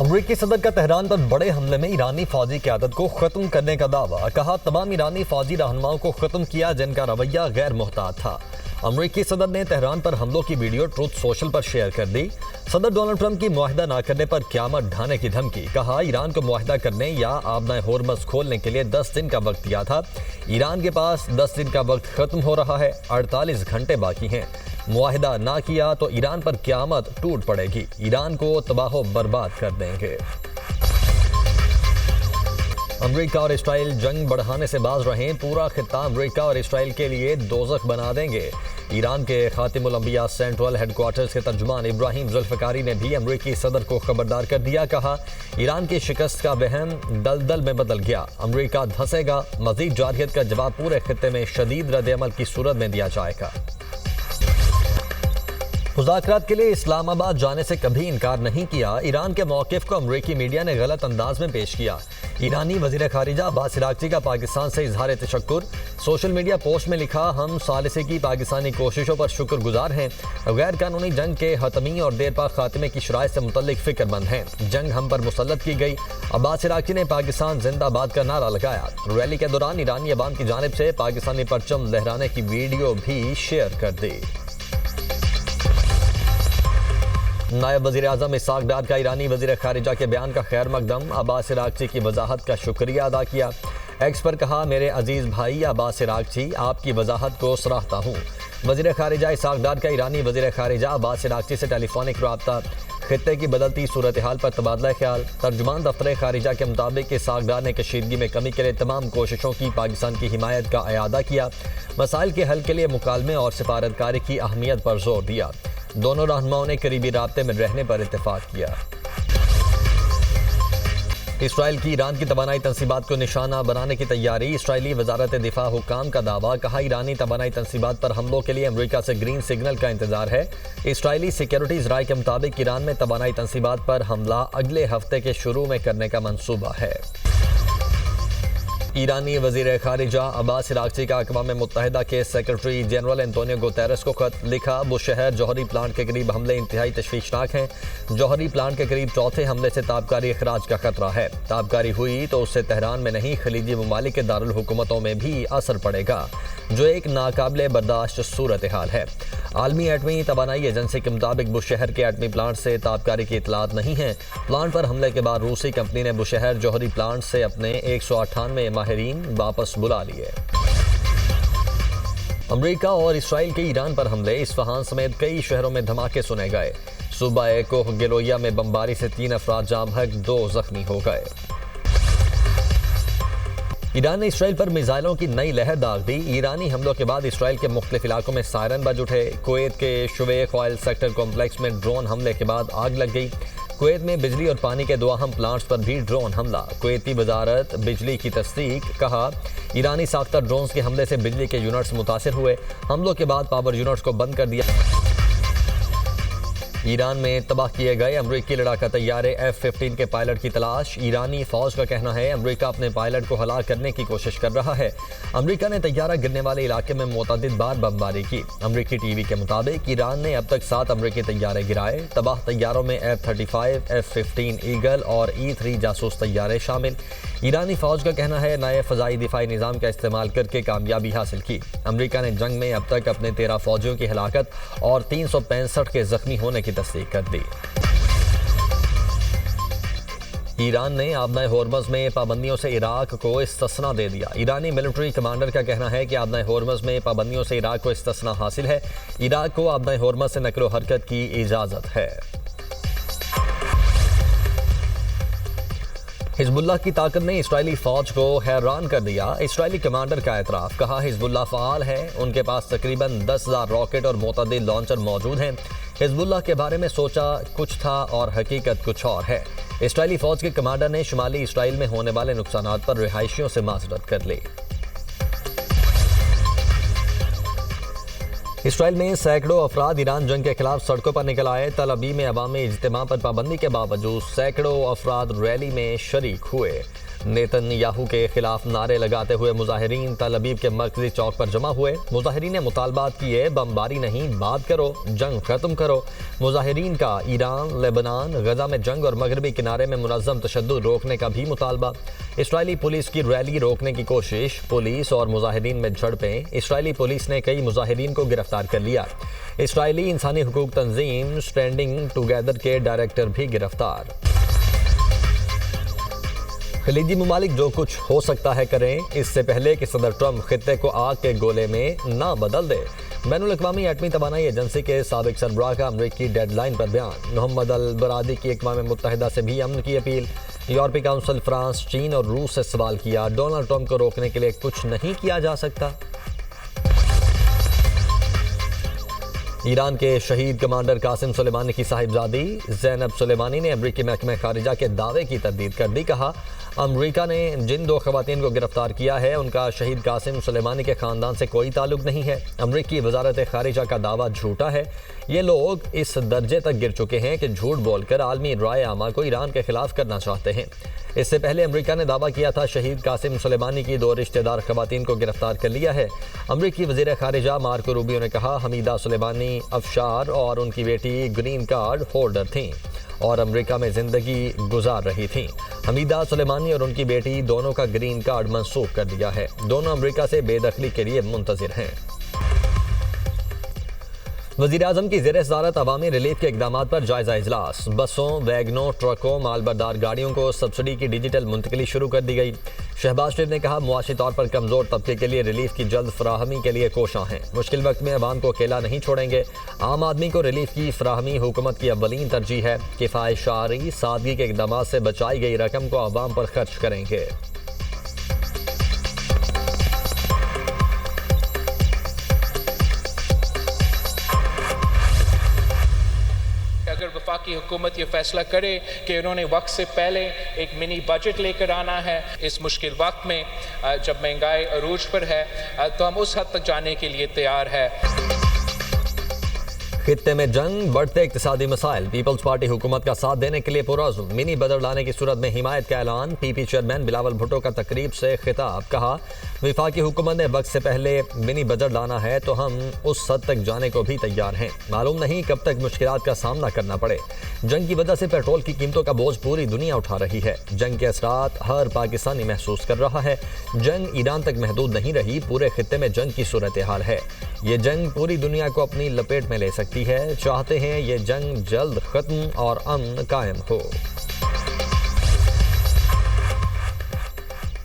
अमरीकी सदर का तेहरान पर बड़े हमले में ईरानी फौजी क़यादत को खत्म करने का दावा। कहा, तमाम ईरानी फौजी रहनुमाओं को खत्म किया जिनका रवैया गैर मुहतात था। अमरीकी सदर ने तेहरान पर हमलों की वीडियो ट्रुथ सोशल पर शेयर कर दी। सदर डोनाल्ड ट्रंप की मुआहिदा न करने पर क़यामत ढाने की धमकी। कहा, ईरान को मुआहिदा करने या आबनाए होर्मज़ खोलने के लिए 10 दिन का वक्त दिया था। ईरान के पास 10 दिन का वक्त खत्म हो रहा है, 48 घंटे बाकी हैं। मुआहिदा ना किया तो ईरान पर क़यामत टूट पड़ेगी, ईरान को तबाह बर्बाद कर देंगे। अमेरिका और इसराइल जंग बढ़ाने से बाज रहें, पूरा खित्ता अमेरिका और इसराइल के लिए दोज़ख बना देंगे। ईरान के खातिमुल अंबिया सेंट्रल हेडक्वार्टर्स के तर्जुमान इब्राहिम जुल्फ़िकारी ने भी अमेरिकी सदर को खबरदार कर दिया। कहा, ईरान की शिकस्त का वहम दलदल में बदल गया, अमेरिका धंसेगा। मज़ीद जारहियत का जवाब पूरे खित्ते में शदीद रद्द-ए-अमल की सूरत में दिया जाएगा। मुज़ाकरात के लिए इस्लामाबाद जाने से कभी इनकार नहीं किया। ईरान के मौक़िफ़ को अमरीकी मीडिया ने गलत अंदाज में पेश किया। ईरानी वज़ीर ख़ारिजा अब्बास अराग़ची का पाकिस्तान से इज़हार तशक्कुर। सोशल मीडिया पोस्ट में लिखा, हम सालिसी की पाकिस्तानी कोशिशों पर शुक्रगुजार हैं। गैर कानूनी जंग के हतमी और देर पा खात्मे की शराइत से मुतल्लिक फ़िक्रमंद हैं। जंग हम पर मुसल्लत की गई। अब्बास अराग़ची ने पाकिस्तान जिंदाबाद का नारा लगाया। रैली के दौरान ईरानी अवाम की जानिब से पाकिस्तानी परचम लहराने की वीडियो भी शेयर कर दी। नायब वज़ीर आज़म इसहाक़ डार का ईरानी वज़ीर ख़ारिजा के बयान का खैर मकदम। अब्बास अराग़ची की वजाहत का शुक्रिया अदा किया। एक्स पर कहा, मेरे अजीज़ भाई अब्बास अराग़ची, आपकी वजाहत को सराहता हूँ। वज़ीर ख़ारिजा इसहाक़ डार का ईरानी वज़ीर ख़ारिजा अब्बास अराग़ची से टेलीफोनिक रब्ता। खित्ते की बदलती सूरत हाल पर तबादला ख्याल। तर्जुमान दफ्तर ख़ारिजा के मुताबिक इसहाक़ डार ने कशीदगी में कमी के लिए तमाम कोशिशों की पाकिस्तान की हिमायत का अयादा किया। मसाइल के हल के लिए मुकालमे और सिफारतकारी की अहमियत पर जोर दिया। दोनों रहनुमाओं ने करीबी राब्ते में रहने पर इत्तेफाक किया। इसराइल की ईरान की तवानाई तंसीबात को निशाना बनाने की तैयारी। इसराइली वजारत दिफा हुकाम का दावा। कहा, ईरानी तवानाई तंसीबात पर हमलों के लिए अमेरिका से ग्रीन सिग्नल का इंतजार है। इसराइली सिक्योरिटीज राय के मुताबिक ईरान में तवानाई तंसीबात पर हमला अगले हफ्ते के शुरू में करने का मंसूबा है। ईरानी वज़ीर ख़ारिजा अब्बास अराग़ची का अक़वाम मुत्तहिदा के सेक्रेटरी जनरल एंटोनियो गुतेरेस को ख़त लिखा। बुशहर जौहरी प्लांट के करीब हमले इंतहाई तशवीशनाक हैं। जौहरी प्लांट के करीब चौथे हमले से ताबकारी अखराज का खतरा है। ताबकारी हुई तो उससे तेहरान में नहीं, खलीजी ममालिक के दारुल हुकूमतों में भी असर पड़ेगा, जो एक नाकाबिले बर्दाश्त सूरत हाल है। आलमी एटमी तवानाई एजेंसी के मुताबिक बुशहर के एटमी प्लांट से ताबकारी की इतलात नहीं है। प्लांट पर हमले के बाद रूसी कंपनी ने बुशहर जौहरी प्लांट से अपने 198 माहिरीन वापस बुला लिए। अमेरिका और इसराइल के ईरान पर हमले। इस्फहान समेत कई शहरों में धमाके सुने गए। सूबा कोह गिलोया में बमबारी से 3 अफराद जाम हक, 2 जख्मी हो गए। ईरान ने इसराइल पर मिसाइलों की नई लहर दाग दी। ईरानी हमलों के बाद इसराइल के मुख्तलिफ इलाकों में सायरन बज उठे। कुवैत के शुवेख ऑयल सेक्टर कॉम्प्लेक्स में ड्रोन हमले के बाद आग लग गई। कुवैत में बिजली और पानी के 2 अहम प्लांट्स पर भी ड्रोन हमला। कुवैती वजारत बिजली की तस्दीक। कहा, ईरानी साख्ता ड्रोन्स के हमले से बिजली के यूनिट्स मुतासिर हुए। हमलों के बाद पावर यूनिट्स को बंद कर दिया। ईरान में तबाह किए गए अमरीकी लड़ाका तैयारे F-15 के पायलट की तलाश। ईरानी फौज का कहना है, अमरीका अपने पायलट को हलाक करने की कोशिश कर रहा है। अमरीका ने तैयारा गिरने वाले इलाके में मुतअद्दिद बार बमबारी की। अमरीकी टीवी के मुताबिक ईरान ने अब तक 7 अमरीकी तैयारे गिराए। तबाह तैयारों में F-35, F-15 ईगल और E-3 जासूस तैयारे शामिल। ईरानी फौज का कहना है, नए फ़ज़ाई दिफाई निज़ाम का इस्तेमाल करके कामयाबी हासिल की। अमरीका ने जंग में अब तक अपने 13 फौजियों की हलाकत और 365 के जख्मी होने की तस्दीक कर दी। ईरान ने आबनाए होर्मज़ में पाबंदियों से इराक को इस्तिस्ना दे दिया। ईरानी मिलिट्री कमांडर का कहना है कि आबनाए होर्मज़ में पाबंदियों से इराक को इस्तिस्ना हासिल है। इराक को आबनाए होर्मज़ से नक़्लो हरकत की इजाज़त है। हिज़्बुल्लाह की ताकत ने इसराइली फौज को हैरान कर दिया। इसराइली कमांडर का एतराफ़। कहा, हिज़्बुल्लाह फ़आल है, उनके पास तकरीबन 10,000 रॉकेट और मुतअद्दिद लॉन्चर मौजूद हैं। हिज़्बुल्लाह के बारे में सोचा कुछ था और हकीकत कुछ और है। इसराइली फौज के कमांडर ने शुमाली इसराइल में होने वाले नुकसानात पर रिहायशियों से माज़रत कर ली। इसराइल में सैकड़ों अफराद ईरान जंग के खिलाफ सड़कों पर निकल आए। तल अवीव में अवामी इज्तिमा पर पाबंदी के बावजूद सैकड़ों अफराद रैली में शरीक हुए। नेतन्याहू के खिलाफ नारे लगाते हुए मुजाहिरीन तल अवीव के मरकजी चौक पर जमा हुए। मुजाहिरीन ने मुतालबात किए, बमबारी नहीं, बात करो, जंग खत्म करो। मुजाहिरीन का ईरान, लेबनान, गजा में जंग और मगरबी किनारे में मुनज़्ज़म तशद्दुद रोकने का भी मुतालबा। इसराइली पुलिस की रैली रोकने की कोशिश, पुलिस और मुजाहिरीन में झड़पें। इसराइली पुलिस ने कई मुजाहिरीन को गिरफ्तार कर लिया। इसराइली इंसानी हुकूक तंजीम स्टैंडिंग टुगेदर के डायरेक्टर भी गिरफ्तार। खलीजी ममालिक जो कुछ हो सकता है करें, इससे पहले कि सदर ट्रंप खित्ते को आग के गोले में ना बदल दे। बैनुल-अक़वामी एटमी तवानाई एजेंसी के साबिक सरबराह का अमरीकी डेडलाइन पर बयान। मोहम्मद अल बरादी की अक़वाम मुत्तहिदा से भी अमन की अपील। यूरोपीय काउंसिल फ्रांस, चीन और रूस से सवाल किया, डोनाल्ड ट्रंप को रोकने के लिए कुछ नहीं किया जा सकता। ईरान के शहीद कमांडर कासिम सुलेमानी की साहिबजादी ज़ैनब सुलेमानी ने अमरीकी महकमे खारिजा के दावे की तरदीद कर दी। कहा, अमरीका ने जिन दो खवातीन को गिरफ्तार किया है उनका शहीद कासिम सुलेमानी के ख़ानदान से कोई ताल्लुक नहीं है। अमरीकी वजारत खारिजा का दावा झूठा है। ये लोग इस दर्जे तक गिर चुके हैं कि झूठ बोलकर आलमी राय आमा को ईरान के खिलाफ करना चाहते हैं। इससे पहले अमरीका ने दावा किया था शहीद कासिम सुलेमानी की दो रिश्तेदार खवातीन को गिरफ्तार कर लिया है। अमरीकी वज़ीर खारिजा मार्को रूबियो ने कहा, हमीदा सुलेमानी अफशार और उनकी बेटी ग्रीन कार्ड होल्डर थीं और अमरीका में ज़िंदगी गुजार रही थीं। हमीदा सुलेमानी और उनकी बेटी दोनों का ग्रीन कार्ड मंसूख कर दिया है। दोनों अमरीका से बेदखली के लिए मुंतज़िर हैं। वज़ीर-ए-आज़म की ज़ेर-ए-सदारत अवामी रिलीफ के इक़दामात पर जायज़ा इजलास। बसों, वैगनों, ट्रकों, मालबरदार गाड़ियों को सब्सिडी की डिजिटल मुंतकिली शुरू कर दी गई। शहबाज शरीफ ने कहा, मुआशी तौर पर कमज़ोर तबके के लिए रिलीफ की जल्द फराहमी के लिए कोशां हैं। मुश्किल वक्त में अवाम को अकेला नहीं छोड़ेंगे। आम आदमी को रिलीफ की फराहमी हुकूमत की अव्वलीन तरजीह है। किफ़ायत-शारी, सादगी के इक़दामात से बचाई गई रकम को अवाम पर खर्च करेंगे। अगर वफाकी हुकूमत ये फैसला करे कि उन्होंने वक्त से पहले एक मिनी बजट लेकर आना है इस मुश्किल वक्त में जब महंगाई अरूज पर है, तो हम उस हद तक जाने के लिए तैयार है। खित्ते में जंग, बढ़ते इक्तिसादी मसाइल, पीपल्स पार्टी हुकूमत का साथ देने के लिए पुरअज़्म। मिनी बजट लाने की सूरत में हिमायत का ऐलान। पीपी चेयरमैन बिलावल भुट्टो का तकरीब से खिताब। कहा, वफाकी हुकूमत ने वक्त से पहले मिनी बजट लाना है तो हम उस हद तक जाने को भी तैयार हैं। मालूम नहीं कब तक मुश्किलात का सामना करना पड़े। जंग की वजह से पेट्रोल की कीमतों का बोझ पूरी दुनिया उठा रही है। जंग के असरात हर पाकिस्तानी महसूस कर रहा है। जंग ईरान तक महदूद नहीं रही, पूरे खित्ते में जंग की सूरत हाल है। ये जंग पूरी दुनिया को अपनी लपेट में ले सकती है। चाहते हैं ये जंग जल्द खत्म और अमन कायम हो।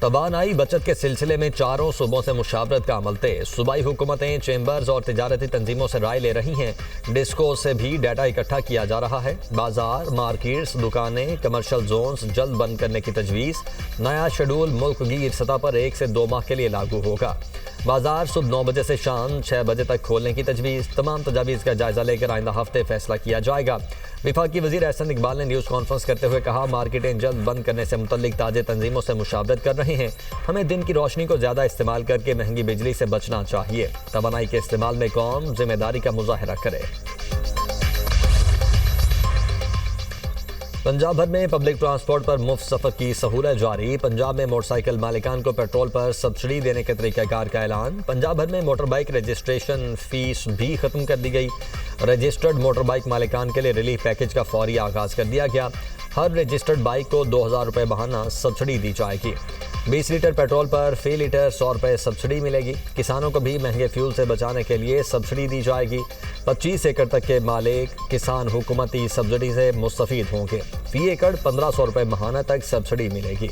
तवानाई बचत के सिलसिले में चारों सूबों से मुशावरत का अमल तेज। सूबाई हुकूमतें, चैम्बर्स और तिजारती तंजीमों से राय ले रही हैं। डिस्को से भी डाटा इकट्ठा किया जा रहा है। बाजार, मार्केट्स, दुकानें, कमर्शियल जोन्स जल्द बंद करने की तजवीज़। नया शेड्यूल मुल्कगीर सतह पर 1 से 2 माह के लिए लागू होगा। बाजार सुबह 9 बजे से शाम 6 बजे तक खोलने की तजवीज़। तमाम तजावीज़ का जायजा लेकर आइंदा हफ्ते फैसला किया जाएगा। वफाकी वज़ीर एहसन इकबाल ने न्यूज़ कॉन्फ्रेंस करते हुए कहा, मार्केटें जल्द बंद करने से मुतल्लिक ताज़े तंजीमों से मुशावरत कर रहे हैं। हमें दिन की रोशनी को ज़्यादा इस्तेमाल करके महंगी बिजली से बचना चाहिए। तवानाई के इस्तेमाल में कौम जिम्मेदारी का मुजाहरा करे। पंजाब भर में पब्लिक ट्रांसपोर्ट पर मुफ्त सफ़र की सहूलत जारी। पंजाब में मोटरसाइकिल मालिकान को पेट्रोल पर सब्सिडी देने के तरीक़ाकार का ऐलान। पंजाब भर में मोटर बाइक रजिस्ट्रेशन फीस भी ख़त्म कर दी गई। रजिस्टर्ड मोटर बाइक मालिकान के लिए रिलीफ पैकेज का फौरी आगाज़ कर दिया गया। हर रजिस्टर्ड बाइक को 2000 रुपये बहाना सब्सिडी दी जाएगी। 20 लीटर पेट्रोल पर फी लीटर 100 रुपये सब्सिडी मिलेगी। किसानों को भी महंगे फ्यूल से बचाने के लिए सब्सिडी दी जाएगी। 25 एकड़ तक के मालिक किसान हुकूमती सब्सिडी से मुस्तफ़ीद होंगे। फी एकड़ 1500 रुपये माहाना तक सब्सिडी मिलेगी।